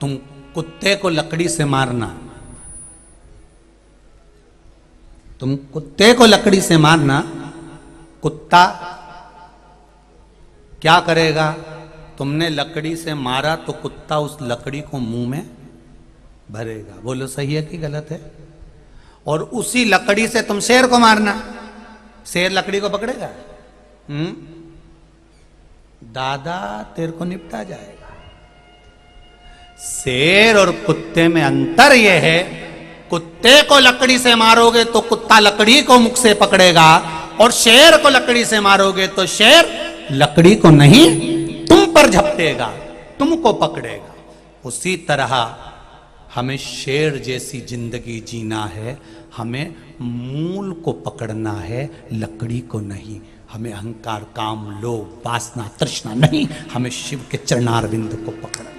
तुम कुत्ते को लकड़ी से मारना, तुम कुत्ते को लकड़ी से मारना, कुत्ता क्या करेगा? तुमने लकड़ी से मारा तो कुत्ता उस लकड़ी को मुंह में भरेगा। बोलो सही है कि गलत है? और उसी लकड़ी से तुम शेर को मारना, शेर लकड़ी को पकड़ेगा? दादा तेरे को निपटा जाएगा। शेर और कुत्ते में अंतर यह है, कुत्ते को लकड़ी से मारोगे तो कुत्ता लकड़ी को मुख से पकड़ेगा, और शेर को लकड़ी से मारोगे तो शेर लकड़ी को नहीं तुम पर झपटेगा, तुमको पकड़ेगा। उसी तरह हमें शेर जैसी जिंदगी जीना है, हमें मूल को पकड़ना है, लकड़ी को नहीं। हमें अहंकार, काम, लोभ, वासना, तृष्णा नहीं, हमें शिव के चरणारविंद को पकड़ना है।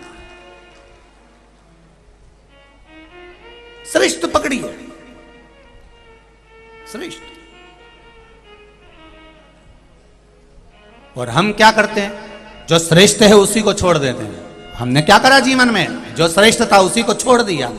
श्रेष्ठ पकड़िए, श्रेष्ठ। और हम क्या करते हैं? जो श्रेष्ठ है उसी को छोड़ देते हैं। हमने क्या करा जीवन में? जो श्रेष्ठ था उसी को छोड़ दिया,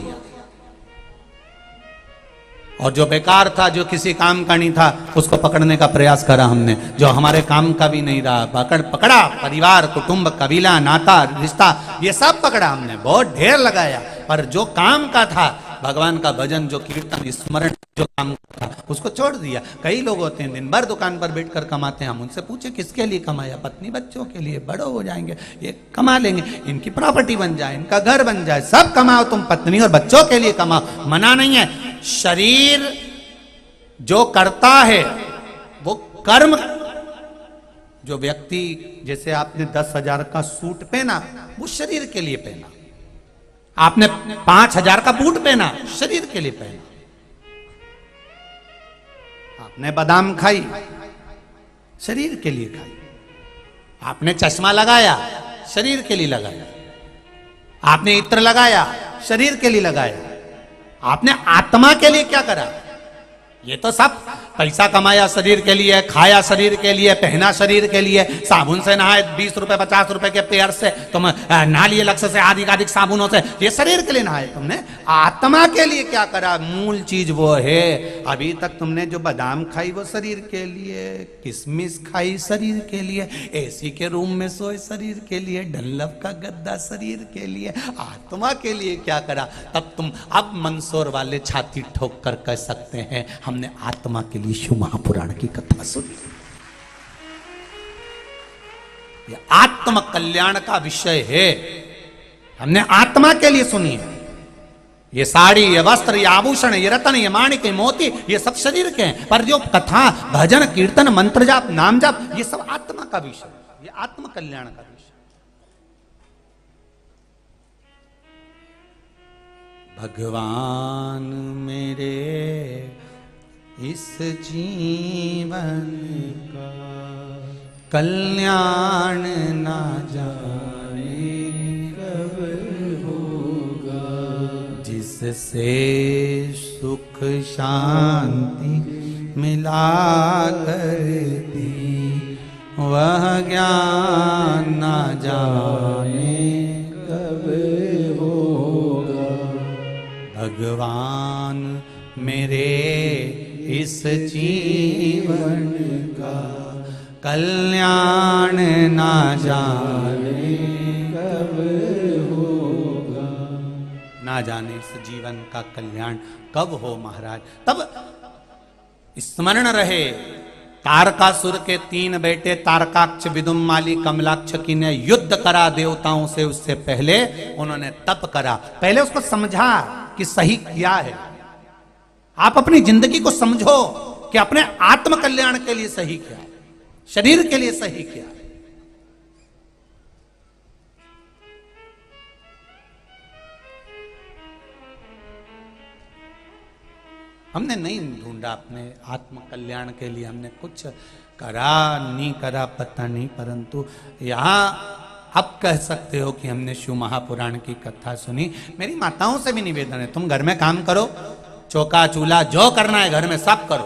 और जो बेकार था, जो किसी काम का नहीं था, उसको पकड़ने का प्रयास करा हमने। जो हमारे काम का भी नहीं रहा, पकड़ा। परिवार, कुटुंब, कबीला, नाता, रिश्ता, ये सब पकड़ा हमने, बहुत ढेर लगाया। पर जो काम का था, भगवान का भजन, जो कीर्तन, स्मरण, जो काम था, उसको छोड़ दिया। कई लोग होते हैं दिन भर दुकान पर बैठकर कमाते हैं। हम उनसे पूछे किसके लिए कमाया? पत्नी बच्चों के लिए, बड़ो हो जाएंगे ये कमा लेंगे, इनकी प्रॉपर्टी बन जाए, इनका घर बन जाए, सब कमाओ, तुम पत्नी और बच्चों के लिए कमाओ। मना नहीं है। शरीर जो करता है वो कर्म। जो व्यक्ति, जैसे आपने 10,000 का सूट पहना, वो शरीर के लिए पहना। आपने 5,000 का बूट पहना, शरीर के लिए पहना। आपने बादाम खाई, शरीर के लिए खाई। आपने चश्मा लगाया, शरीर के लिए लगाया। आपने इत्र लगाया, शरीर के लिए लगाया। आपने आत्मा के लिए क्या करा? ये तो सब पैसा कमाया शरीर के लिए, खाया शरीर के लिए, पहना शरीर के लिए, साबुन से नहाए 20 रुपए 50 रुपए के पेयर से, तुम नहा लिए लक्ष्य से, अधिक साबुनों से, ये शरीर के लिए नहाए तुमने। आत्मा के लिए क्या करा? मूल चीज वो है। अभी तक तुमने जो बादाम खाई वो शरीर के लिए, किशमिश खाई शरीर के लिए, एसी के रूम में सोए शरीर के लिए, डनलप का गद्दा शरीर के लिए। आत्मा के लिए क्या करा? तब तुम अब मंदसौर वाले छाती ठोक कर कह सकते हैं हमने आत्मा के लिए शिव महापुराण की कथा सुनी। ये आत्म कल्याण का विषय है, हमने आत्मा के लिए सुनी है। ये साड़ी, ये वस्त्र, ये आभूषण, ये रत्न, ये माणिक, ये मोती, ये सब शरीर के हैं। पर जो कथा, भजन, कीर्तन, मंत्र जाप, नाम जाप, ये सब आत्मा का विषय, ये आत्म कल्याण का विषय। भगवान मेरे इस जीवन का कल्याण ना जाने कब होगा, जिससे सुख शांति मिला करती वह ज्ञान ना जाने कब होगा। भगवान मेरे इस जीवन का कल्याण ना जाने कब होगा। ना जाने इस जीवन का कल्याण कब हो महाराज। तब स्मरण रहे, तारकासुर के 3 बेटे तारकाक्ष, विदुम्माली, कमलाक्ष की ने युद्ध करा देवताओं से। उससे पहले उन्होंने तप करा, पहले उसको समझा कि सही क्या है। आप अपनी जिंदगी को समझो कि अपने आत्म कल्याण के लिए सही क्या है, शरीर के लिए सही क्या है। हमने नहीं ढूंढा अपने आत्म कल्याण के लिए, हमने कुछ करा नहीं करा पता नहीं, परंतु यहां अब कह सकते हो कि हमने शिव महापुराण की कथा सुनी। मेरी माताओं से भी निवेदन है, तुम घर में काम करो, चौका चूल्हा जो करना है घर में सब करो,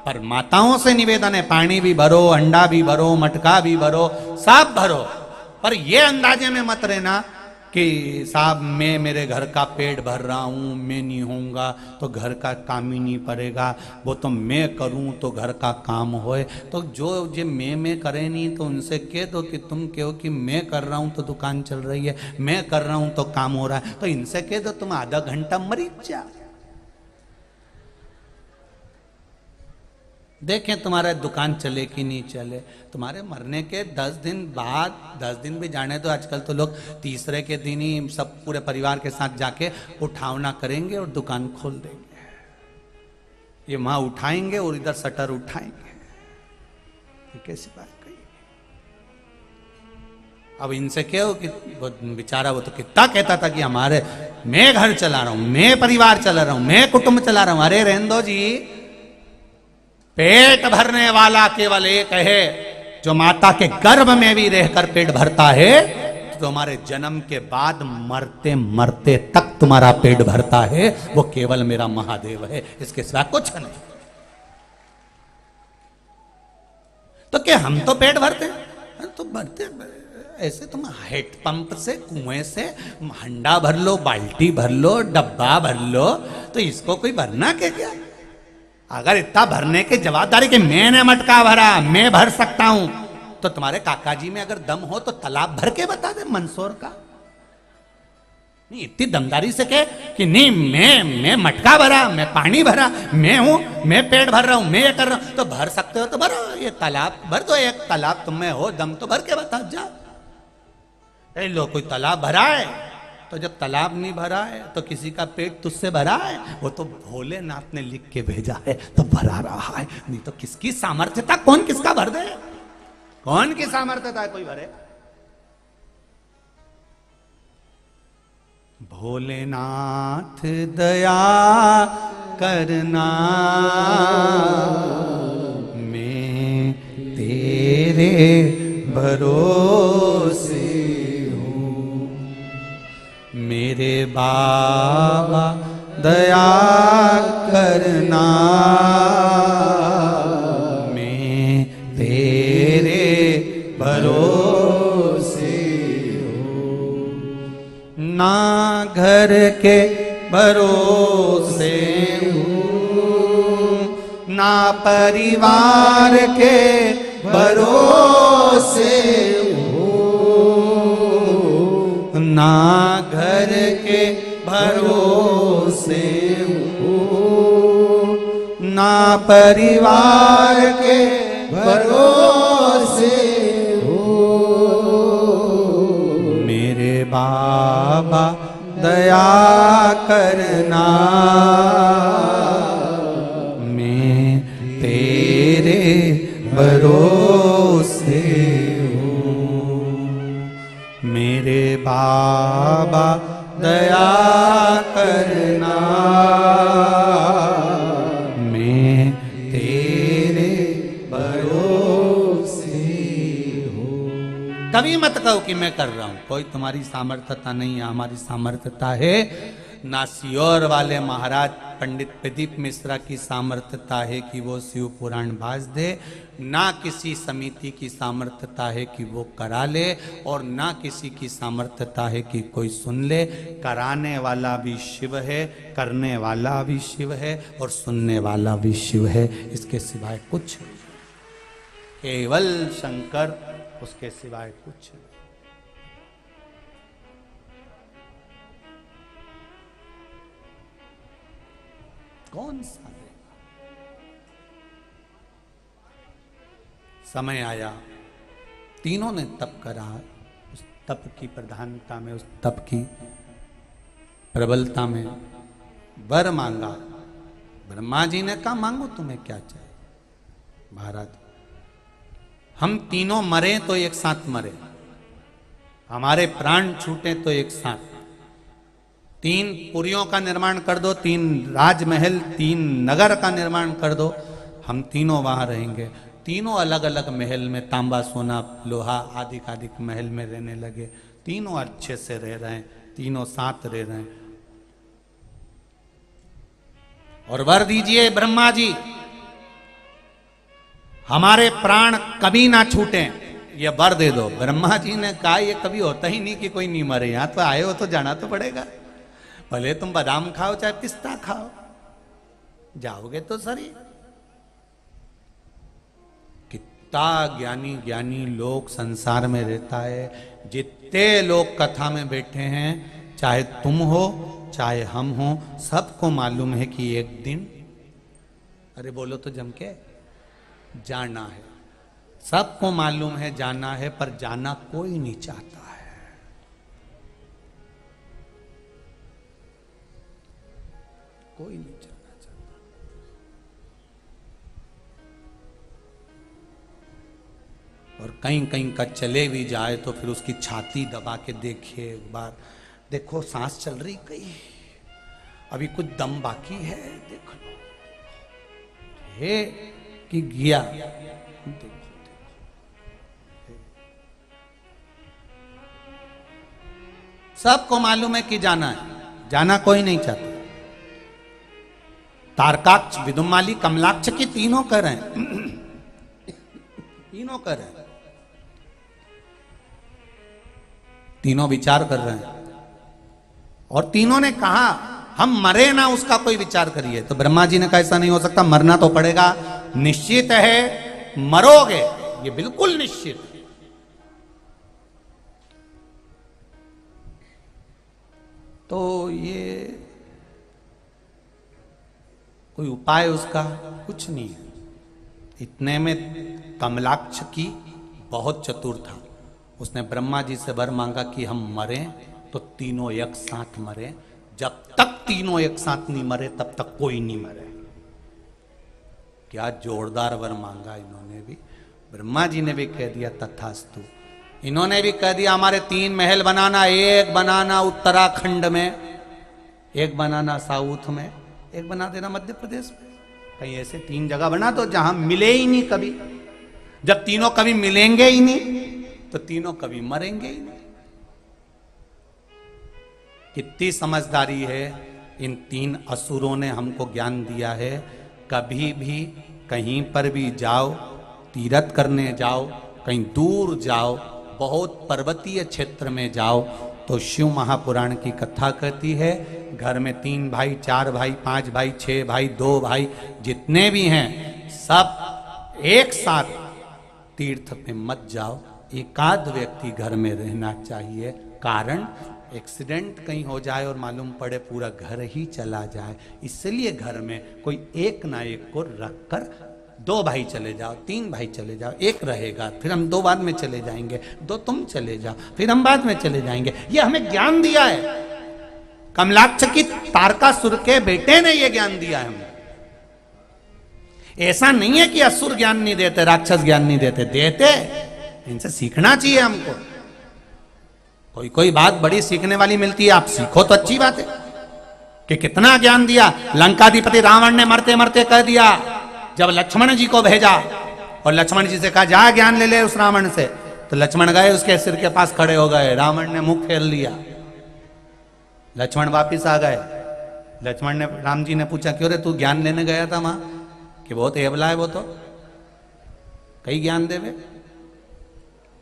पर माताओं से निवेदन है पानी भी भरो, अंडा भी भरो, मटका भी भरो, सब भरो, पर ये अंदाजे में मत रहना कि साहब मैं मेरे घर का पेट भर रहा हूँ, मैं नहीं होऊंगा तो घर का काम ही नहीं पड़ेगा, वो तो मैं करूँ तो घर का काम होए। तो जो ये मैं करे नहीं तो उनसे कह दो कि तुम कहो कि मैं कर रहा हूँ तो दुकान चल रही है, मैं कर रहा हूँ तो काम हो रहा है। तो इनसे कह दो तुम आधा घंटा मरीज जा, देखें तुम्हारा दुकान चले कि नहीं चले। तुम्हारे मरने के 10 दिन बाद, 10 दिन भी जाने दो, आजकल तो लोग तीसरे के दिन ही सब पूरे परिवार के साथ जाके उठावना करेंगे और दुकान खोल देंगे। ये वहां उठाएंगे और इधर शटर उठाएंगे, ये कैसी बात कही। अब इनसे क्या हो कि वो बेचारा वो तो कितना कहता था कि हमारे मैं घर चला रहा हूं, मैं परिवार चला रहा हूं, मैं कुटुंब चला रहा हूं। अरे रहने दो जी, पेट भरने वाला केवल एक है जो माता के गर्भ में भी रहकर पेट भरता है। तो तुम्हारे जन्म के बाद मरते मरते तक तुम्हारा पेट भरता है, वो केवल मेरा महादेव है, इसके सिवा कुछ नहीं। तो क्या हम तो पेट भरते हैं? तो भरते ऐसे तुम हेड पंप से, कुएं से हंडा भर लो, बाल्टी भर लो, डब्बा भर लो, तो इसको कोई भरना क्या? अगर इतना भरने की जवाबदारी कि मैंने मटका भरा, मैं भर सकता हूं, तो तुम्हारे काका जी में अगर दम हो तो तालाब भर के बता दे मंदसौर का। नहीं, इतनी दमदारी से कहे कि नहीं मैं मटका भरा, मैं पानी भरा, मैं हूं, मैं पेट भर रहा हूं, मैं ये कर रहा हूं। तो भर सकते हो तो भरो, ये तालाब भर दो, एक तालाब तुम में हो दम तो भर के बता जा। लो कोई तालाब भरा है, तो जब तालाब नहीं भरा है तो किसी का पेट तुझसे भरा है, वो तो भोलेनाथ ने लिख के भेजा है तो भरा रहा है। नहीं तो किसकी सामर्थ्यता, कौन किसका भर दे, कौन की सामर्थ्यता है कोई भरे। भोलेनाथ दया करना, मैं तेरे भरोसे हूँ। मेरे बाबा दया करना, मैं तेरे भरोसे हूँ। ना घर के भरोसे हूँ, ना परिवार के भरोसे हूँ, ना घर के भरोसे हूँ, ना परिवार के भरोसे हूँ। मेरे बाबा दया करना, मैं तेरे भरोसे हूँ। मेरे बाबा दया करना, मैं तेरे भरोसे हूँ। कभी मत कहो कि मैं कर रहा हूं, कोई तुम्हारी सामर्थ्यता नहीं है, हमारी सामर्थ्यता है। ना सियोर वाले महाराज पंडित प्रदीप मिश्रा की सामर्थ्यता है कि वो शिव पुराण बाज दे, ना किसी समिति की सामर्थ्यता है कि वो करा ले, और ना किसी की सामर्थ्यता है कि कोई सुन ले। कराने वाला भी शिव है, करने वाला भी शिव है, और सुनने वाला भी शिव है। इसके सिवाय कुछ नहीं, केवल शंकर, उसके सिवाय कुछ नहीं। कौन सा देगा? समय आया, तीनों ने तप करा, उस तप की प्रधानता में, उस तप की प्रबलता में वर मांगा। ब्रह्मा जी ने कहा मांगो तुम्हें क्या चाहिए। महाराज हम तीनों मरे तो एक साथ मरे, हमारे प्राण छूटे तो एक साथ। 3 पुरियों का निर्माण कर दो, 3 राजमहल, 3 नगर का निर्माण कर दो, हम तीनों वहां रहेंगे। तीनों अलग अलग महल में, तांबा सोना लोहा आदि आदि महल में रहने लगे। तीनों अच्छे से रह रहे हैं, तीनों साथ रह रहे हैं। और वर दीजिए ब्रह्मा जी, हमारे प्राण कभी ना छूटे, ये वर दे दो। ब्रह्मा जी ने कहा ये कभी होता ही नहीं कि कोई नहीं मरे, यहां तो आए हो तो जाना तो पड़ेगा, भले तुम बादाम खाओ चाहे पिस्ता खाओ, जाओगे तो सही। कितना ज्ञानी ज्ञानी लोग संसार में रहता है, जितने लोग कथा में बैठे हैं, चाहे तुम हो चाहे हम हो, सबको मालूम है कि एक दिन, अरे बोलो तो जम के, जाना है। सबको मालूम है जाना है, पर जाना कोई नहीं चाहता है। कोई नहीं जाना चाहता। और कहीं कहीं का चले भी जाए तो फिर उसकी छाती दबा के देखिए एक बार, देखो सांस चल रही कहीं, अभी कुछ दम बाकी है, देख लो है कि गया। देखो सबको मालूम है कि जाना है, जाना कोई नहीं चाहता। तारकाक्ष, विदुमाली, कमलाक्ष की तीनों कर रहे हैं तीनों कर रहे हैं, तीनों विचार कर रहे हैं। और तीनों ने कहा हम मरे ना उसका कोई विचार करिए। तो ब्रह्मा जी ने कहा ऐसा नहीं हो सकता, मरना तो पड़ेगा, निश्चित है मरोगे, ये बिल्कुल निश्चित है। तो ये कोई उपाय उसका कुछ नहीं है। इतने में कमलाक्ष की बहुत चतुर था, उसने ब्रह्मा जी से वर मांगा कि हम मरें तो तीनों एक साथ मरे, जब तक तीनों एक साथ नहीं मरे तब तक कोई नहीं मरे। क्या जोरदार वर मांगा इन्होंने भी। ब्रह्मा जी ने भी कह दिया तथास्तु। इन्होंने भी कह दिया हमारे 3 महल बनाना, एक बनाना उत्तराखंड में, एक बनाना साउथ में, एक बना देना मध्य प्रदेश में। कहीं ऐसे 3 जगह बना दो जहां मिले ही नहीं कभी। जब तीनों कभी मिलेंगे ही नहीं तो तीनों कभी मरेंगे ही नहीं। कितनी समझदारी है इन 3 असुरों ने हमको ज्ञान दिया है। कभी भी कहीं पर भी जाओ, तीर्थ करने जाओ, कहीं दूर जाओ, बहुत पर्वतीय क्षेत्र में जाओ, तो शिव महापुराण की कथा कहती है घर में 3 भाई, 4 भाई, 5 भाई, 6 भाई, 2 भाई, जितने भी हैं सब एक साथ तीर्थ पे मत जाओ, एकाध व्यक्ति घर में रहना चाहिए। कारण एक्सीडेंट कहीं हो जाए और मालूम पड़े पूरा घर ही चला जाए, इसलिए घर में कोई एक ना एक को रखकर 2 भाई चले जाओ, 3 भाई चले जाओ, एक रहेगा, फिर हम 2 बाद में चले जाएंगे, 2 तुम चले जाओ, फिर हम बाद में चले जाएंगे। ये हमें ज्ञान दिया है। कमलाक्ष की तारकासुर के बेटे ने ये ज्ञान दिया है हमें। ऐसा नहीं है कि असुर ज्ञान नहीं देते, राक्षस ज्ञान नहीं देते, देते। इनसे सीखना चाहिए हमको। कोई कोई बात बड़ी सीखने वाली मिलती है, आप सीखो तो अच्छी बात है। कि कितना ज्ञान दिया। लंकाधिपति रावण ने मरते मरते कह दिया, जब लक्ष्मण जी को भेजा और लक्ष्मण जी से कहा जा ज्ञान ले ले उस रावण से, तो लक्ष्मण गए उसके सिर के पास खड़े हो गए, रावण ने मुंह फेर लिया, लक्ष्मण वापिस आ गए। लक्ष्मण ने, राम जी ने पूछा क्यों रे तू ज्ञान लेने गया था वहां, कि बहुत एबला है वो तो कई ज्ञान देवे,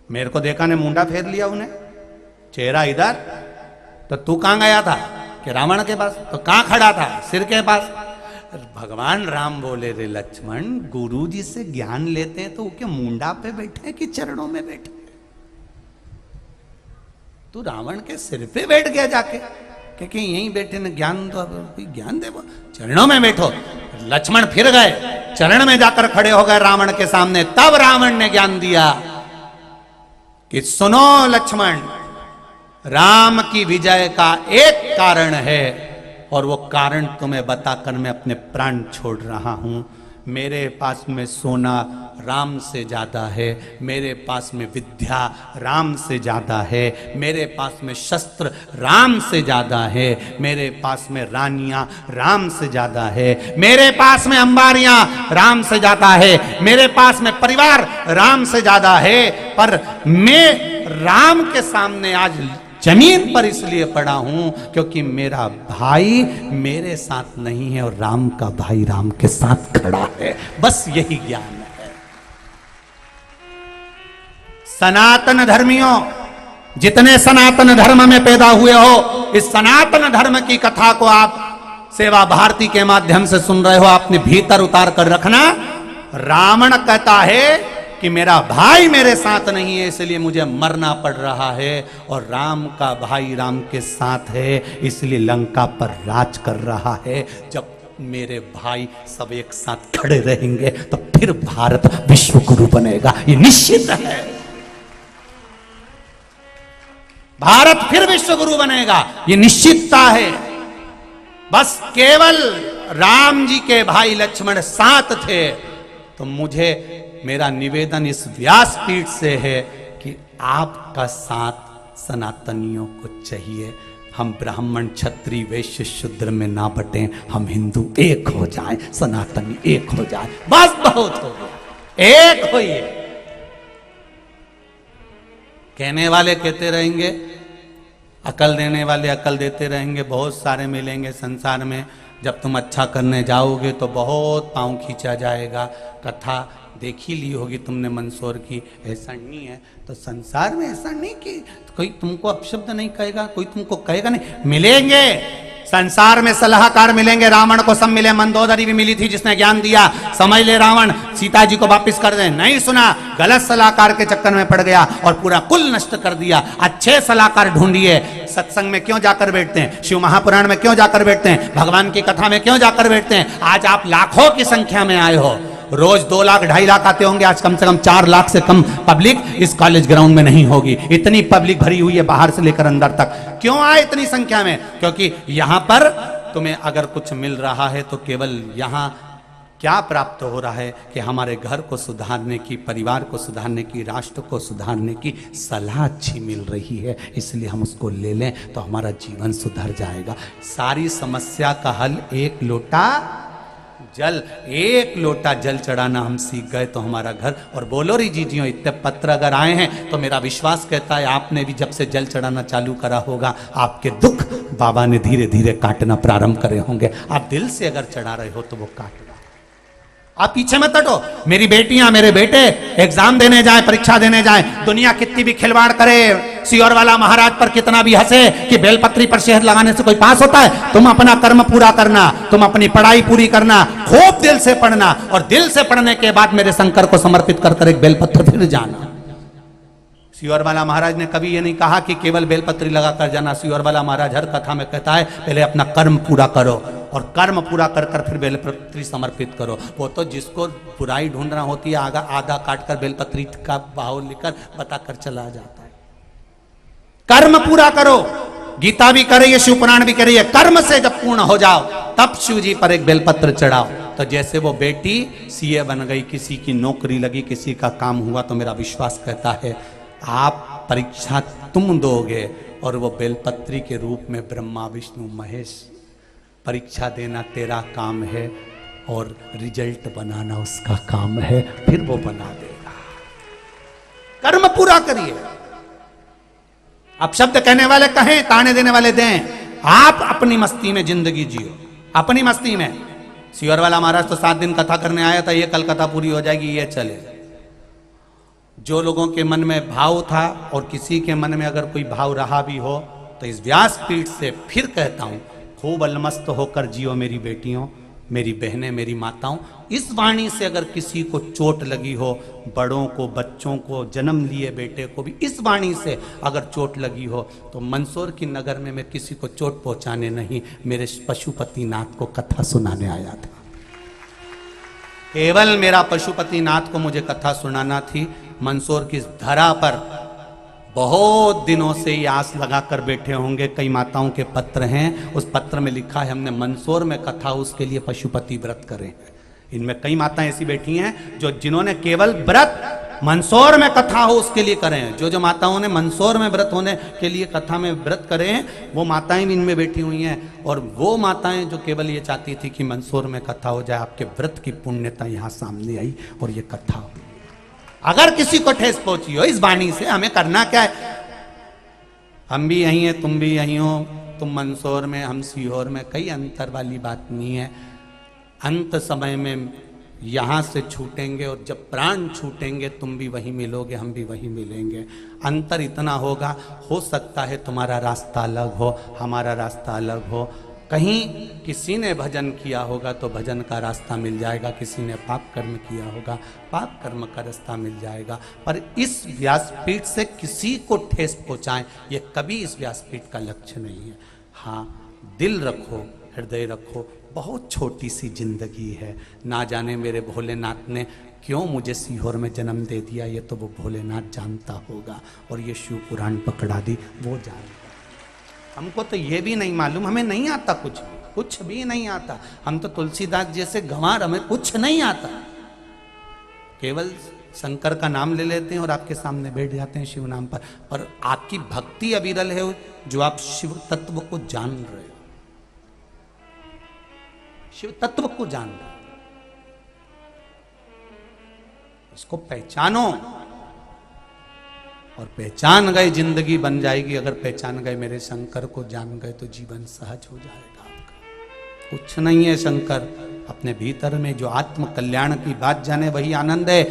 मेरे को देखा ने मुंडा फेर लिया उन्हें, चेहरा इधर, तो तू कहां गया था, कि रावण के पास, तो कहां खड़ा था, सिर के पास। भगवान राम बोले रे लक्ष्मण, गुरु जी से ज्ञान लेते हैं तो क्या मुंडा पे बैठे कि चरणों में बैठे, तू रावण के सिर पे बैठ गया जाके, क्योंकि यहीं बैठे न ज्ञान तो कोई ज्ञान दे, चरणों में बैठो। लक्ष्मण फिर गए, चरण में जाकर खड़े हो गए रावण के सामने, तब रावण ने ज्ञान दिया कि सुनो लक्ष्मण, राम की विजय का एक कारण है और वो कारण तुम्हें बताकर मैं अपने प्राण छोड़ रहा हूं। मेरे पास में सोना राम से ज्यादा है, मेरे पास में विद्या राम से ज्यादा है, मेरे पास में शस्त्र राम से ज्यादा है, मेरे पास में रानियां राम से ज्यादा है, मेरे पास में अंबारियां राम से ज्यादा है, मेरे पास में परिवार राम से ज्यादा है। पर मैं राम के सामने आज जमीन पर इसलिए पड़ा हूं क्योंकि मेरा भाई मेरे साथ नहीं है और राम का भाई राम के साथ खड़ा है। बस यही ज्ञान है। सनातन धर्मियों, जितने सनातन धर्म में पैदा हुए हो, इस सनातन धर्म की कथा को आप सेवा भारती के माध्यम से सुन रहे हो, अपने भीतर उतार कर रखना। रावण कहता है कि मेरा भाई मेरे साथ नहीं है, इसलिए मुझे मरना पड़ रहा है, और राम का भाई राम के साथ है, इसलिए लंका पर राज कर रहा है। जब मेरे भाई सब एक साथ खड़े रहेंगे तो फिर भारत विश्व गुरु बनेगा, ये निश्चित है। भारत फिर विश्व गुरु बनेगा, ये निश्चितता है। बस केवल राम जी के भाई लक्ष्मण साथ थे। तो मुझे मेरा निवेदन इस व्यासपीठ से है कि आपका साथ सनातनियों को चाहिए। हम ब्राह्मण क्षत्रिय वैश्य शूद्र में ना बटें, हम हिंदू एक हो जाएं, सनातनी एक हो जाए, बस बहुत हो गया, एक होइए। कहने वाले कहते रहेंगे, अकल देने वाले अकल देते रहेंगे, बहुत सारे मिलेंगे संसार में। जब तुम अच्छा करने जाओगे तो बहुत पांव खींचा जाएगा। कथा देखी ली होगी तुमने मंदसौर की, ऐसा नहीं है तो संसार में ऐसा नहीं कि कोई तुमको अपशब्द नहीं कहेगा, कोई तुमको कहेगा नहीं। मिलेंगे संसार में सलाहकार मिलेंगे, रावण को सब मिले, मंदोदरी भी मिली थी जिसने ज्ञान दिया, समझ ले रावण सीता जी को वापस कर दे, नहीं सुना, गलत सलाहकार के चक्कर में पड़ गया और पूरा कुल नष्ट कर दिया। अच्छे सलाहकार ढूंढिए। सत्संग में क्यों जाकर बैठते हैं, शिव महापुराण में क्यों जाकर बैठते हैं, भगवान की कथा में क्यों जाकर बैठते हैं। आज आप लाखों की संख्या में आए हो, रोज 2 लाख 2.5 लाख आते होंगे, आज कम से कम 4 लाख से कम पब्लिक इस कॉलेज ग्राउंड में नहीं होगी। इतनी पब्लिक भरी हुई है बाहर से लेकर अंदर तक। क्यों आए इतनी संख्या में? क्योंकि यहां पर तुम्हें अगर कुछ मिल रहा है तो केवल यहां क्या प्राप्त हो रहा है कि हमारे घर को सुधारने की, परिवार को सुधारने की, राष्ट्र को सुधारने की सलाह अच्छी मिल रही है, इसलिए हम उसको ले लें तो हमारा जीवन सुधर जाएगा। सारी समस्या का हल एक लोटा जल, एक लोटा जल चढ़ाना हम सीख गए तो हमारा घर। और बोलो री जीजियों, इतने पत्र अगर आए हैं तो मेरा विश्वास कहता है आपने भी जब से जल चढ़ाना चालू करा होगा, आपके दुख बाबा ने धीरे धीरे काटना प्रारंभ करे होंगे। आप दिल से अगर चढ़ा रहे हो तो वो काट, आप पीछे मत हटो। मेरी बेटियां मेरे बेटे एग्जाम देने जाए, परीक्षा देने जाए, दुनिया कितनी भी खिलवाड़ करे, सियोर वाला महाराज पर कितना भी हंसे कि बेलपत्री पर शहद लगाने से कोई पास होता है, तुम अपना कर्म पूरा करना, तुम अपनी पढ़ाई पूरी करना, खूब दिल से पढ़ना, और दिल से पढ़ने के बाद मेरे शंकर को समर्पित कर एक बेलपत्र फिर जाना। सियोर वाला महाराज ने कभी ये नहीं कहा कि केवल बेलपत्री लगा कर जाना। सियोर वाला महाराज हर कथा में कहता है पहले अपना कर्म पूरा करो, और कर्म पूरा कर कर फिर बेलपत्री समर्पित करो। वो तो जिसको बुराई ढूंढना होती है आधा काट कर बेलपत्री का भाव लेकर बताकर चला जाता है। कर्म पूरा करो, गीता भी कर रही है, शिव पुराण भी कर रही है, कर्म से जब पूर्ण हो जाओ तब शिव जी पर एक बेलपत्र चढ़ाओ। तो जैसे वो बेटी सीए बन गई, किसी की नौकरी लगी, किसी का काम हुआ, तो मेरा विश्वास कहता है आप परीक्षा तुम दोगे और वो बेलपत्री के रूप में ब्रह्मा विष्णु महेश, परीक्षा देना तेरा काम है और रिजल्ट बनाना उसका काम है, फिर वो बना देगा। कर्म पूरा करिए। अब शब्द कहने वाले कहें, ताने देने वाले दें, आप अपनी मस्ती में जिंदगी जियो, अपनी मस्ती में। सियोर वाला महाराज तो 7 दिन कथा करने आया था, ये कल कथा पूरी हो जाएगी, ये चले। जो लोगों के मन में भाव था, और किसी के मन में अगर कोई भाव रहा भी हो, तो इस व्यासपीठ से फिर कहता हूं, खूब अलमस्त होकर जियो मेरी बेटियों, मेरी बहनें, मेरी माताओं। इस वाणी से अगर किसी को चोट लगी हो, बड़ों को, बच्चों को, जन्म लिए बेटे को भी इस वाणी से अगर चोट लगी हो, तो मंदसौर की नगर में मैं किसी को चोट पहुंचाने नहीं, मेरे पशुपतिनाथ को कथा सुनाने आया था। केवल मेरा पशुपतिनाथ को मुझे कथा सुनाना थी। मंदसौर की धरा पर बहुत दिनों से ये आस लगाकर बैठे होंगे, कई माताओं के पत्र हैं, उस पत्र में लिखा है हमने मंदसौर में कथा उसके लिए पशुपति व्रत करे हैं। इनमें कई माताएं ऐसी बैठी हैं जो जिन्होंने केवल व्रत मंदसौर में कथा हो उसके लिए करे हैं। जो माताओं ने मंदसौर में व्रत होने के लिए कथा में व्रत करे हैं, वो माताएं भी इनमें बैठी हुई हैं। और वो माताएं जो केवल ये चाहती थी कि मंदसौर में कथा हो जाए, आपके व्रत की पुण्यता यहाँ सामने आई और ये कथा हो। अगर किसी को ठेस पहुंची हो इस वाणी से, हमें करना क्या है? हम भी यहीं हैं, तुम भी यहीं हो, तुम मंदसौर में, हम सीहोर में, कई अंतर वाली बात नहीं है। अंत समय में यहाँ से छूटेंगे और जब प्राण छूटेंगे तुम भी वहीं मिलोगे, हम भी वहीं मिलेंगे। अंतर इतना होगा, हो सकता है तुम्हारा रास्ता अलग हो, हमारा रास्ता अलग हो। कहीं किसी ने भजन किया होगा तो भजन का रास्ता मिल जाएगा, किसी ने पाप कर्म किया होगा पाप कर्म का रास्ता मिल जाएगा। पर इस व्यासपीठ से किसी को ठेस पहुंचाएं, ये कभी इस व्यासपीठ का लक्ष्य नहीं है। हाँ, दिल रखो, हृदय रखो, बहुत छोटी सी जिंदगी है। ना जाने मेरे भोलेनाथ ने क्यों मुझे सीहोर में जन्म दे दिया, ये तो वो भोलेनाथ जानता होगा। और ये शिव पुराण पकड़ा दी, वो जानता। हमको तो ये भी नहीं मालूम, हमें नहीं आता कुछ भी नहीं आता। हम तो तुलसीदास जैसे गंवार, हमें कुछ नहीं आता। केवल शंकर का नाम ले लेते हैं और आपके सामने बैठ जाते हैं शिव नाम पर आपकी भक्ति अविरल है जो आप शिव तत्व को जान रहे हो, शिव तत्व को जान रहे हो। इसको पहचानो और पहचान गए जिंदगी बन जाएगी। अगर पहचान गए मेरे शंकर को, जान गए तो जीवन सहज हो जाएगा आपका। कुछ नहीं है शंकर, अपने भीतर में जो आत्म कल्याण की बात जाने वही आनंद है।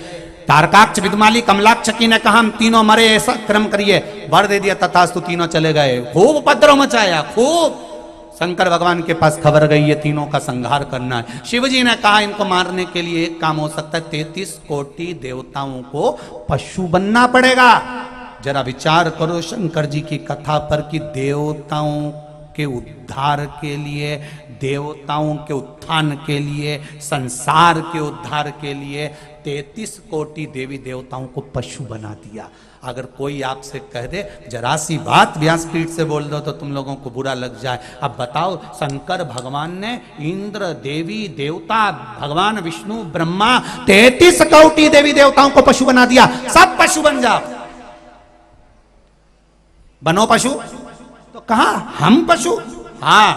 तारकाक्ष, विदुमाली, कमलाक्ष की ने कहा हम तीनों मरे, ऐसा क्रम करिए, वर दे दिया, तथास्तु तीनों चले गए। खूब उपद्रव मचाया, खूब। शंकर भगवान के पास खबर गई ये तीनों का संहार करना है। शिवजी ने कहा इनको मारने के लिए एक काम हो सकता है, 33 कोटि देवताओं को पशु बनना पड़ेगा। जरा विचार करो शंकर जी की कथा पर कि देवताओं के उद्धार के लिए, देवताओं के उत्थान के लिए, संसार के उद्धार के लिए 33 कोटि देवी देवताओं को पशु बना दिया। अगर कोई आपसे कह दे जरा सी बात व्यासपीठ से बोल दो तो तुम लोगों को बुरा लग जाए। अब बताओ, शंकर भगवान ने इंद्र, देवी देवता, भगवान विष्णु, ब्रह्मा 33 कोटि देवी देवताओं को पशु बना दिया। सब पशु बन जाओ, बनो पशु। तो कहा हम पशु? हाँ,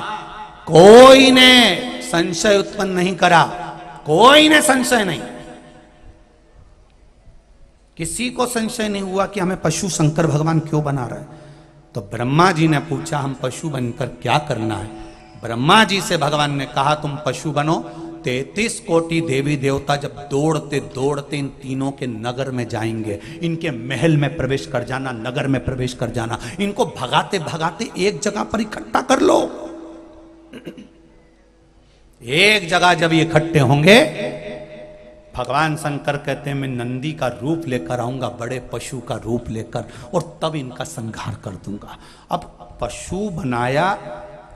कोई ने संशय उत्पन्न नहीं करा, कोई ने संशय नहीं, किसी को संशय नहीं हुआ कि हमें पशु शंकर भगवान क्यों बना रहे हैं। तो ब्रह्मा जी ने पूछा हम पशु बनकर क्या करना है। ब्रह्मा जी से भगवान ने कहा तुम पशु बनो। 33 कोटि देवी देवता जब दौड़ते दौड़ते इन तीनों के नगर में जाएंगे, इनके महल में प्रवेश कर जाना, नगर में प्रवेश कर जाना, इनको भगाते भगाते एक जगह पर इकट्ठा कर लो। एक जगह जब ये इकट्ठे होंगे, भगवान शंकर कहते हैं मैं नंदी का रूप लेकर आऊंगा, बड़े पशु का रूप लेकर, और तब इनका संहार कर दूंगा। अब पशु बनाया,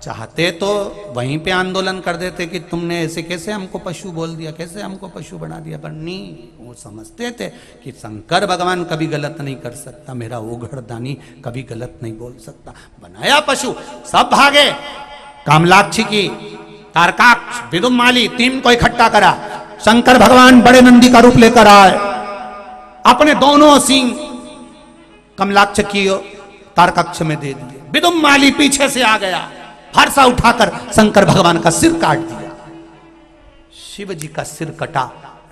चाहते तो वहीं पे आंदोलन कर देते कि तुमने ऐसे कैसे हमको पशु बोल दिया, कैसे हमको पशु बना दिया, पर नहीं, वो समझते थे कि शंकर भगवान कभी गलत नहीं कर सकता, मेरा ओघड़दानी कभी गलत नहीं बोल सकता। बनाया पशु, सब भागे। कामलाक्षी की, तारकाक्ष, विदुमाली, तीन को इकट्ठा करा। शंकर भगवान बड़े नंदी का रूप लेकर आए, अपने दोनों सींग कमलाक्ष की तारकाक्ष में दे दिए। विदुमाली पीछे से आ गया, फरसा उठाकर शंकर भगवान का सिर काट दिया। शिव जी का सिर कटा,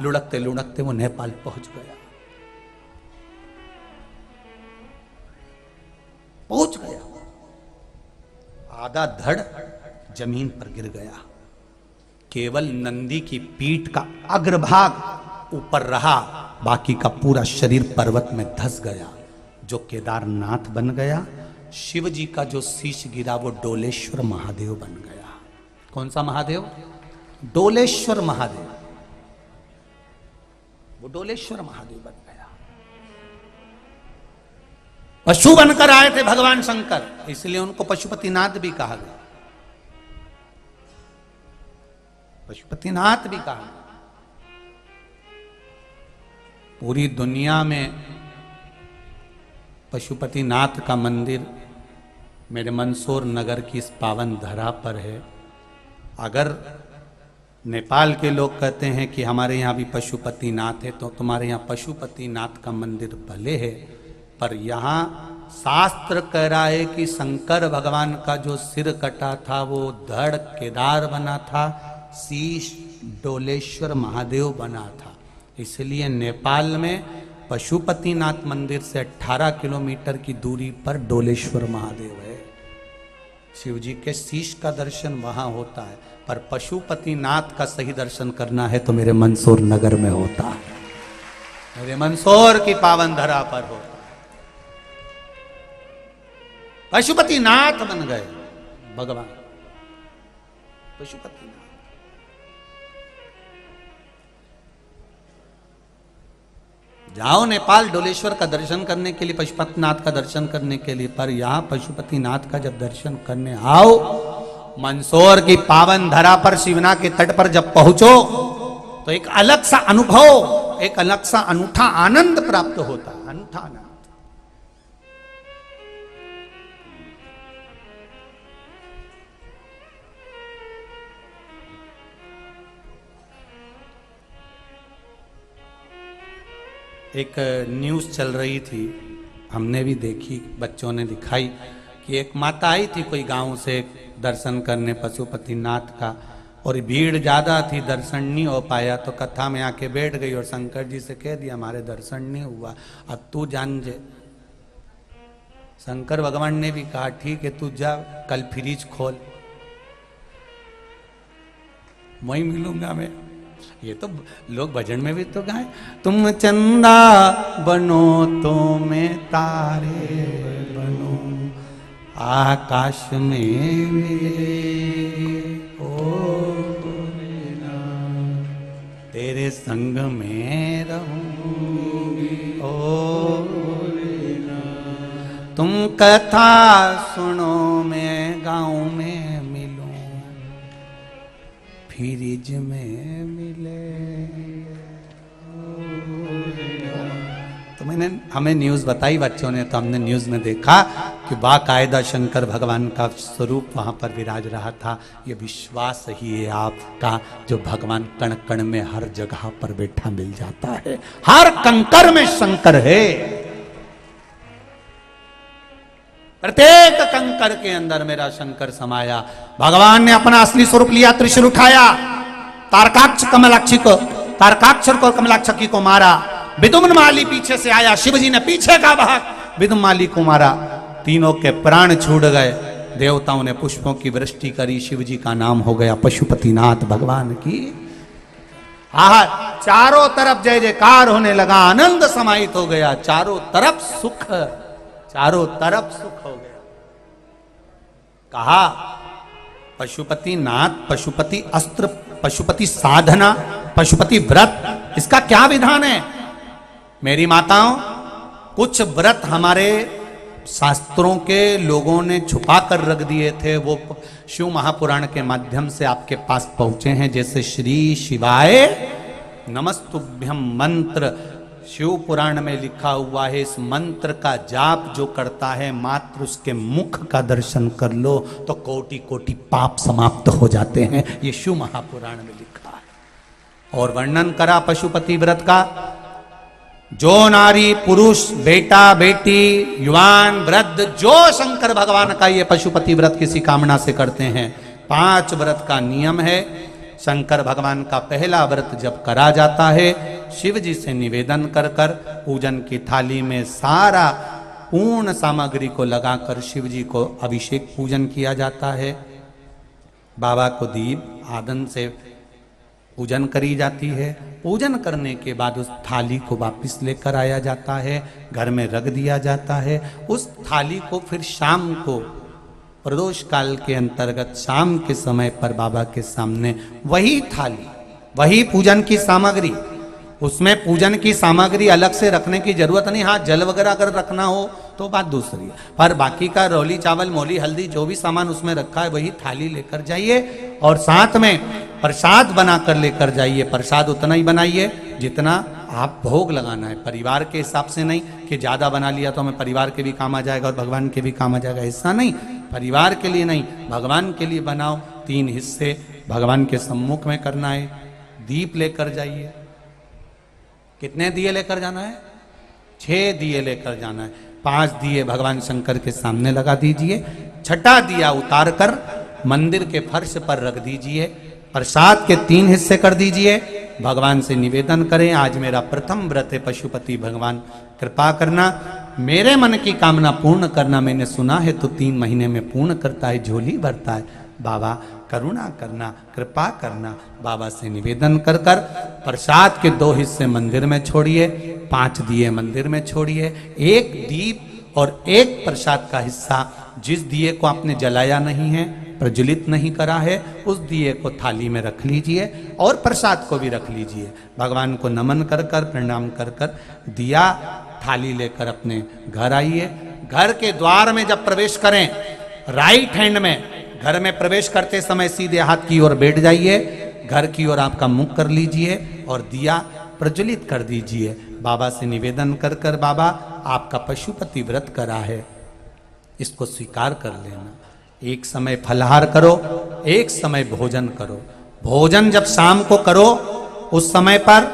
लुढ़कते लुढ़कते वो नेपाल पहुंच गया, पहुंच गया। आधा धड़ जमीन पर गिर गया, केवल नंदी की पीठ का अग्रभाग ऊपर रहा, बाकी का पूरा शरीर पर्वत में धंस गया, जो केदारनाथ बन गया। शिव जी का जो शीश गिरा वो डोलेश्वर महादेव बन गया। कौन सा महादेव? डोलेश्वर महादेव, वो डोलेश्वर महादेव बन गया। पशु बनकर आए थे भगवान शंकर, इसलिए उनको पशुपतिनाथ भी कहा गया, पशुपतिनाथ भी कहा गया। पूरी दुनिया में पशुपतिनाथ का मंदिर मेरे मंदसौर नगर की इस पावन धरा पर है। अगर नेपाल के लोग कहते हैं कि हमारे यहाँ भी पशुपतिनाथ है, तो तुम्हारे यहाँ पशुपतिनाथ का मंदिर भले है, पर यहाँ शास्त्र कह रहा है कि शंकर भगवान का जो सिर कटा था वो धड़ केदार बना था, शीश डोलेश्वर महादेव बना था। इसलिए नेपाल में पशुपतिनाथ मंदिर से 18 किलोमीटर की दूरी पर डोलेश्वर महादेव है। शिव जी के शीश का दर्शन वहां होता है, पर पशुपतिनाथ का सही दर्शन करना है तो मेरे मंदसौर नगर में होता है, मेरे मंदसौर की पावन धरा पर होता है। पशुपतिनाथ बन गए भगवान, पशुपतिनाथ। जाओ नेपाल डोलेश्वर का दर्शन करने के लिए, पशुपतिनाथ का दर्शन करने के लिए, पर यहां पशुपतिनाथ का जब दर्शन करने आओ, मंदसौर की पावन धरा पर शिवना के तट पर जब पहुंचो तो एक अलग सा अनुभव, एक अलग सा अनूठा आनंद प्राप्त होता है, अनूठा आनंद। एक न्यूज़ चल रही थी, हमने भी देखी, बच्चों ने दिखाई कि एक माता आई थी कोई गांव से दर्शन करने पशुपतिनाथ का, और भीड़ ज़्यादा थी, दर्शन नहीं हो पाया, तो कथा में आके बैठ गई और शंकर जी से कह दिया हमारे दर्शन नहीं हुआ, अब तू जान जे। शंकर भगवान ने भी कहा ठीक है तू जा, कल फ्रिज खोल, वहीं मिलूंगा मैं। ये तो लोग भजन में भी तो गाए, तुम चंदा बनो तो मैं तारे बनो, आकाश में मिले ओ तेरे संग में रहूंगी ओ, तुम कथा सुनो मैं गाँव में मिलूं, फ्रिज में मिले। तो मैंने, हमें न्यूज़ बताई बच्चों ने, तो हमने न्यूज़ में देखा कि बाकायदा शंकर भगवान का स्वरूप वहाँ पर विराज रहा था। ये विश्वास ही है आपका, जो भगवान कण कण में हर जगह पर बैठा मिल जाता है, हर कंकर में शंकर है, प्रत्येक कंकर के अंदर मेरा शंकर समाया। भगवान ने अपना असली स्वरूप लिया, त्रिशूल उठाया, तारकाक्ष कमलाक्षी को, तारकाक्षर को कमलाक्षकी को मारा, विदुमनमाली पीछे से आया, शिवजी ने पीछे का भाग विदुमनमाली को मारा, तीनों के प्राण छूट गए, देवताओं ने पुष्पों की वृष्टि करी, शिवजी का नाम हो गया पशुपतिनाथ भगवान की। आहा, चारों तरफ जय जयकार होने लगा, आनंद समाहित हो गया, चारों तरफ सुख, चारों तरफ सुख हो गया। कहा पशुपतिनाथ, पशुपति अस्त्र, पशुपति साधना, पशुपति व्रत, इसका क्या विधान है? मेरी माताओं, कुछ व्रत हमारे शास्त्रों के लोगों ने छुपा कर रख दिए थे, वो शिव महापुराण के माध्यम से आपके पास पहुंचे हैं। जैसे श्री शिवाय नमस्तुभ्यम मंत्र शिव पुराण में लिखा हुआ है, इस मंत्र का जाप जो करता है, मात्र उसके मुख का दर्शन कर लो तो कोटि कोटि पाप समाप्त हो जाते हैं, ये शिव महापुराण में लिखा है। और वर्णन करा पशुपति व्रत का, जो नारी पुरुष, बेटा बेटी, युवान वृद्ध, जो शंकर भगवान का ये पशुपति व्रत किसी कामना से करते हैं, 5 व्रत का नियम है। शंकर भगवान का पहला व्रत जब करा जाता है, शिव जी से निवेदन कर कर पूजन की थाली में सारा पूर्ण सामग्री को लगाकर शिव जी को अभिषेक पूजन किया जाता है। बाबा को दीप आदन से पूजन करी जाती है। पूजन करने के बाद उस थाली को वापस लेकर आया जाता है, घर में रख दिया जाता है। उस थाली को फिर शाम को प्रदोष काल के अंतर्गत शाम के समय पर बाबा के सामने वही थाली, वही पूजन की सामग्री, उसमें पूजन की सामग्री अलग से रखने की जरूरत नहीं। हाँ, जल वगैरह अगर रखना हो तो बात दूसरी है, पर बाकी का रोली चावल मोली हल्दी जो भी सामान उसमें रखा है वही थाली लेकर जाइए, और साथ में प्रसाद बनाकर लेकर जाइए। प्रसाद उतना ही बनाइए जितना आप भोग लगाना है, परिवार के हिसाब से नहीं कि ज़्यादा बना लिया तो हमें परिवार के भी काम आ जाएगा और भगवान के भी काम आ जाएगा, ऐसा नहीं। परिवार के लिए नहीं, भगवान के लिए बनाओ। 3 हिस्से भगवान के सम्मुख में करना है। दीप लेकर जाइए। कितने दिए लेकर जाना है? 6 दिए लेकर जाना है। 5 दिए भगवान शंकर के सामने लगा दीजिए। छठा दिया उतार कर मंदिर के फर्श पर रख दीजिए। प्रसाद के 3 हिस्से कर दीजिए। भगवान से निवेदन करें, आज मेरा प्रथम व्रत है पशुपति भगवान कृपा करना, मेरे मन की कामना पूर्ण करना। मैंने सुना है तो 3 महीने में पूर्ण करता है, झोली भरता है। बाबा करुणा करना, कृपा करना। बाबा से निवेदन कर कर प्रसाद के 2 हिस्से मंदिर में छोड़िए, 5 दिए मंदिर में छोड़िए। 1 दीप और 1 प्रसाद का हिस्सा जिस दिए को आपने जलाया नहीं है, प्रज्वलित नहीं करा है, उस दिए को थाली में रख लीजिए और प्रसाद को भी रख लीजिए। भगवान को नमन कर कर प्रणाम कर कर दिया थाली लेकर अपने घर आइए। घर के द्वार में जब प्रवेश करें, राइट हैंड में घर में प्रवेश करते समय सीधे हाथ की ओर बैठ जाइए, घर की ओर आपका मुख कर लीजिए और दिया प्रज्वलित कर दीजिए। बाबा से निवेदन कर कर, बाबा आपका पशुपति व्रत करा है, इसको स्वीकार कर लेना। एक समय फलाहार करो, एक समय भोजन करो। भोजन जब शाम को करो, उस समय पर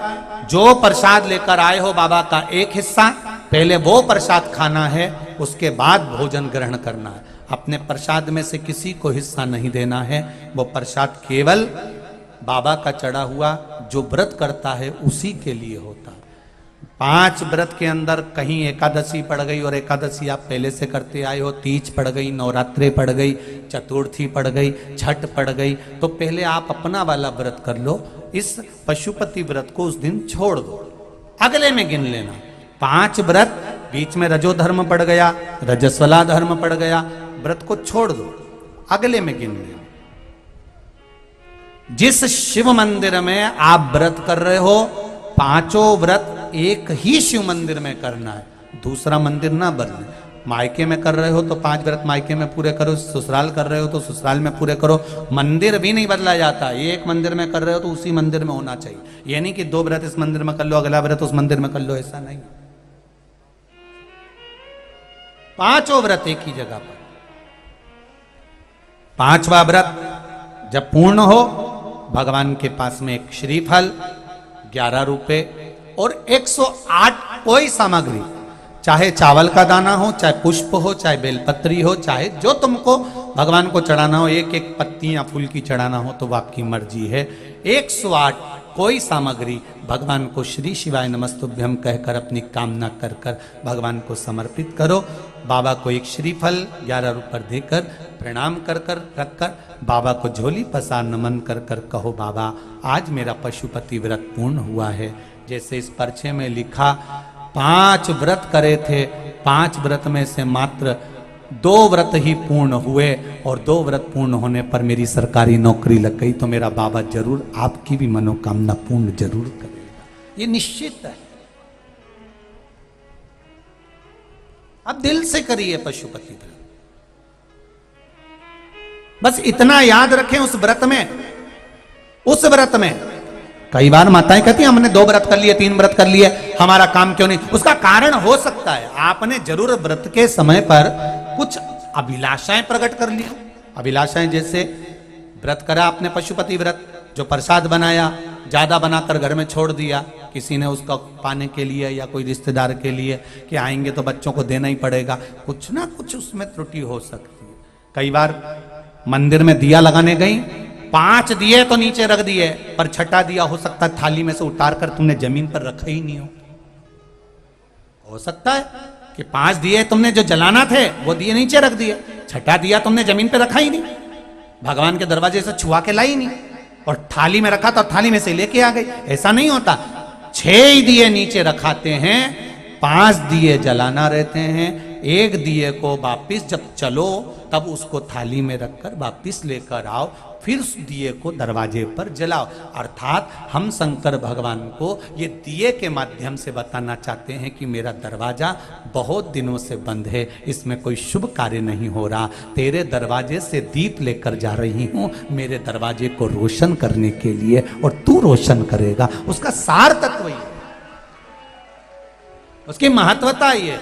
जो प्रसाद लेकर आए हो बाबा का 1 हिस्सा, पहले वो प्रसाद खाना है, उसके बाद भोजन ग्रहण करना है। अपने प्रसाद में से किसी को हिस्सा नहीं देना है। वो प्रसाद केवल बाबा का चढ़ा हुआ जो व्रत करता है उसी के लिए होता है। 5 व्रत के अंदर कहीं एकादशी पड़ गई और एकादशी आप पहले से करते आए हो, तीज पड़ गई, नवरात्रे पड़ गई, चतुर्थी पड़ गई, छठ पड़ गई, तो पहले आप अपना वाला व्रत कर लो। इस पशुपति व्रत को उस दिन छोड़ दो, अगले में गिन लेना। 5 व्रत, बीच में रजो धर्म पड़ गया, रजस्वला धर्म पड़ गया, व्रत को छोड़ दो, अगले में गिन लेना। जिस शिव मंदिर में आप व्रत कर रहे हो, 5 व्रत एक ही शिव मंदिर में करना है, दूसरा मंदिर ना बदले। मायके में कर रहे हो तो 5 व्रत मायके में पूरे करो, ससुराल कर रहे हो तो ससुराल में पूरे करो। मंदिर भी नहीं बदला जाता, एक मंदिर में कर रहे हो तो उसी मंदिर में होना चाहिए। ये नहीं कि 2 व्रत इस मंदिर में कर लो, अगला व्रत उस मंदिर में कर लो, ऐसा नहीं। 5 व्रत एक ही जगह पर। 5वां व्रत जब पूर्ण हो, भगवान के पास में एक श्रीफल, 11 रुपए और 108 कोई सामग्री, चाहे चावल का दाना हो, चाहे पुष्प हो, चाहे बेलपत्री हो, चाहे जो तुमको भगवान को चढ़ाना हो, एक एक पत्ती या फूल की चढ़ाना हो तो वो आपकी मर्जी है। 108 कोई सामग्री भगवान को श्री शिवाय नमस्तुभ्यम कहकर अपनी कामना कर कर भगवान को समर्पित करो। बाबा को एक श्रीफल 11 रुपये देकर प्रणाम कर कर रख कर बाबा को झोली पसार नमन कर कर कहो, बाबा आज मेरा पशुपति व्रत पूर्ण हुआ है। जैसे इस पर्चे में लिखा 5 व्रत करे थे, 5 व्रत में से मात्र 2 व्रत ही पूर्ण हुए और 2 व्रत पूर्ण होने पर मेरी सरकारी नौकरी लग गई, तो मेरा बाबा जरूर आपकी भी मनोकामना पूर्ण जरूर करेगा, ये निश्चित है। अब दिल से करिए पशुपति व्रत, बस इतना याद रखें उस व्रत में। उस व्रत में कई बार माताएं कहती हैं हमने 2 व्रत कर लिए, 3 व्रत कर लिए, हमारा काम क्यों नहीं। उसका कारण हो सकता है आपने जरूर व्रत के समय पर कुछ अभिलाषाएं प्रकट कर ली। अभिलाषाएं जैसे व्रत करा आपने पशुपति व्रत, जो प्रसाद बनाया ज्यादा बनाकर घर में छोड़ दिया, किसी ने उसका पाने के लिए या कोई रिश्तेदार के लिए कि आएंगे तो बच्चों को देना ही पड़ेगा, कुछ ना कुछ उसमें त्रुटि हो सकती है। कई बार मंदिर में दिया लगाने गई, 5 दिए तो नीचे रख दिए, पर छठा दिया हो सकता है थाली में से उतार कर तुमने जमीन पर रखा ही नहीं हो सकता है कि 5 दिए तुमने जो जलाना थे वो दिए नीचे रख दिए, छठा दिया तुमने जमीन पर रखा ही नहीं, भगवान के दरवाजे से छुआ के लाई नहीं, और थाली में रखा तो थाली में से लेके आ गई। ऐसा नहीं होता, 6 दिए नीचे रखाते हैं, 5 दिए जलाना रहते हैं। 1 दिए को वापिस जब चलो तब उसको थाली में रखकर वापिस लेकर आओ, फिर उस दिए को दरवाजे पर जलाओ। अर्थात हम शंकर भगवान को ये दिए के माध्यम से बताना चाहते हैं कि मेरा दरवाजा बहुत दिनों से बंद है, इसमें कोई शुभ कार्य नहीं हो रहा, तेरे दरवाजे से दीप लेकर जा रही हूँ मेरे दरवाजे को रोशन करने के लिए, और तू रोशन करेगा। उसका सार तत्व ही है, उसकी महत्वता ही है।